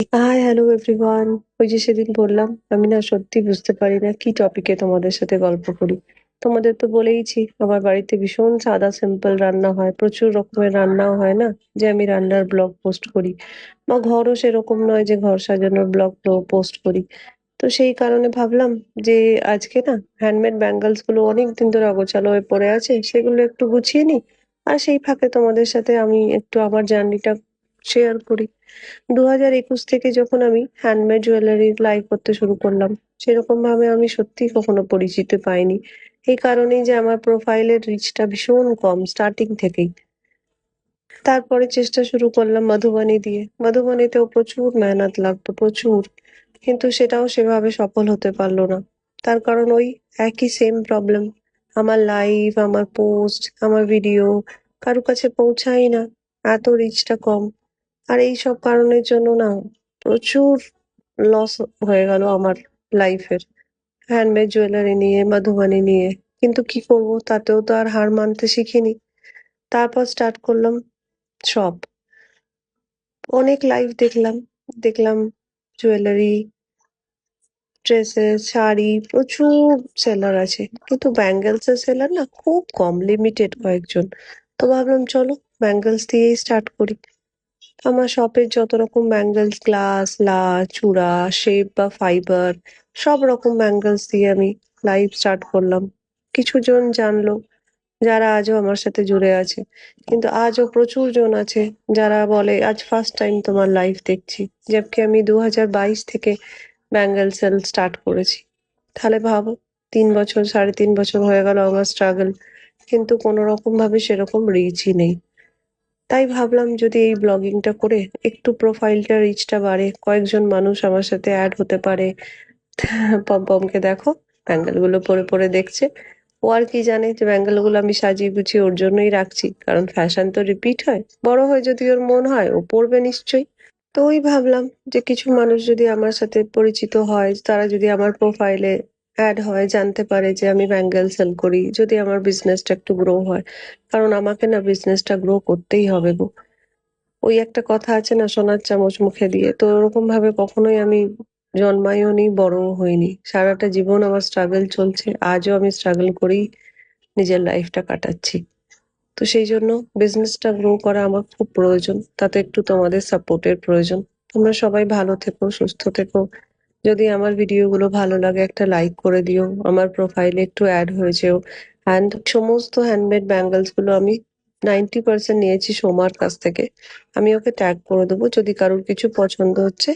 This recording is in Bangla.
High, hello everyone. ওই যে সেদিন বললাম, আমি না সত্যি বুঝতে পারি না কি টপিকে তোমাদের সাথে গল্প করি। তোমাদের তো বলেইছি আমার বাড়িতে ভীষণ সাদা সিম্পল রান্না হয়, প্রচুর রকমের রান্নাও হয় না যে আমি রান্নার ব্লগ পোস্ট করি, বা ঘরও সেরকম নয় যে ঘর সাজানোর ব্লগ পোস্ট করি। তো সেই কারণে ভাবলাম যে আজকে না হ্যান্ডমেড ব্যাঙ্গলস গুলো অনেকদিন ধরে অগোছালো হয়ে পড়ে আছে, সেগুলো একটু গুছিয়ে নিই। আর সেই ফাঁকে তোমাদের সাথে আমি একটু আমার জার্নিটা শেয়ার করি। 2021 থেকে যখন আমি হ্যান্ডমেড জুয়েলারি লাইক করতে শুরু করলাম, সেরকম ভাবে আমি সত্যিই কখনো পরিচিতি পাইনি। এই কারণেই যে আমার প্রোফাইলের রিচটা ভীষণ কম স্টার্টিং থেকেই। তারপরে চেষ্টা শুরু করলাম মধুবনী দিয়ে। মধুবনীতেও প্রচুর মেহনত লাগতো, প্রচুর। কিন্তু সেটাও সেভাবে সফল হতে পারলো না। তার কারণ ওই একই সেম প্রবলেম। আমার লাইভ, আমার পোস্ট, আমার ভিডিও কারো কাছে পৌঁছায় না, এত রিচটা কম। আর এইসব কারণের জন্য না প্রচুর লস হয়ে গেল আমার লাইফের, হ্যান্ডমেড জুয়েলারি নিয়ে, মধুবনী নিয়ে। কিন্তু কি করব, তাতেও তো আর হার মানতে শিখিনি। তারপর স্টার্ট করলাম শপ। অনেক লাইভ দেখলাম, দেখলাম জুয়েলারি, ড্রেসেস, শাড়ি প্রচুর সেলার আছে, কিন্তু ব্যাঙ্গেলস এর সেলার না খুব কম, লিমিটেড কয়েকজন। তো ভাবলাম চলো ব্যাঙ্গেলস দিয়েই স্টার্ট করি। আমার শপের যত রকম ব্যাঙ্গেলস, গ্লাস, চূড়া, শেপ বা ফাইবার, সব রকম ব্যাঙ্গেলস দিয়ে আমি লাইভ স্টার্ট করলাম। কিছুজন জানলো যারা আজও আমার সাথে জুড়ে আছে, কিন্তু আজও প্রচুর জন আছে যারা বলে আজ ফার্স্ট টাইম তোমার লাইভ দেখছি, জবকি আমি 2022 থেকে ব্যাঙ্গেল সেল স্টার্ট করেছি। তাহলে ভাবো, 3 বছর, 3.5 বছর হয়ে গেল আমার স্ট্রাগল, কিন্তু কোনো রকম ভাবে সেরকম রিচই নেই। তাই ভাবলাম যদি এই ব্লগিংটা করে একটু প্রোফাইলটা রিচটা বাড়ে, কয়েকজন মানুষ আমার সাথে অ্যাড হতে পারে। পমপমকে দেখো, ব্যাঙ্গেল গুলো পরে পরে দেখছে। ও আর কি জানে যে ব্যাঙ্গেল গুলো আমি সাজিয়ে গুছিয়ে ওর জন্যই রাখছি, কারণ ফ্যাশন তো রিপিট হয়, বড় হয়ে যদি ওর মন হয় ও পরবে নিশ্চয়ই। তো ওই ভাবলাম যে কিছু মানুষ যদি আমার সাথে পরিচিত হয়, তারা যদি আমার প্রোফাইলে অ্যাড হয়, জানতে পারে যে আমি ব্যাঙ্গেল সেল করি, যদি আমার বিজনেসটা একটু গ্রো হয়। কারণ আমাকে না বিজনেসটা গ্রো করতেই হবে গো। ওই একটা কথা আছে না, সোনার চামচ মুখে দিয়ে, তো ওরকম ভাবে কখনোই আমি জন্মাইও নি, বড়ও হইনি। সারাটা জীবন আমার স্ট্রাগল চলছে, আজও আমি স্ট্রাগল করেই নিজের লাইফটা কাটাচ্ছি। তো সেই জন্য বিজনেসটা গ্রো করা আমার খুব প্রয়োজন, তাতে একটু তোমাদের সাপোর্টের প্রয়োজন। তোমরা সবাই ভালো থেকো, সুস্থ থেকো। যদি আমার ভিডিওগুলো ভালো লাগে একটা লাইক করে দিও, আমার প্রোফাইলে একটু অ্যাড হয়ে যেও। অ্যান্ড সমস্ত হ্যান্ডমেড ব্যাঙ্গেলস গুলো আমি 90% নিয়েছি সোমার কাছ থেকে। আমি ওকে ট্যাগ করে দেবো, যদি কারোর কিছু পছন্দ হচ্ছে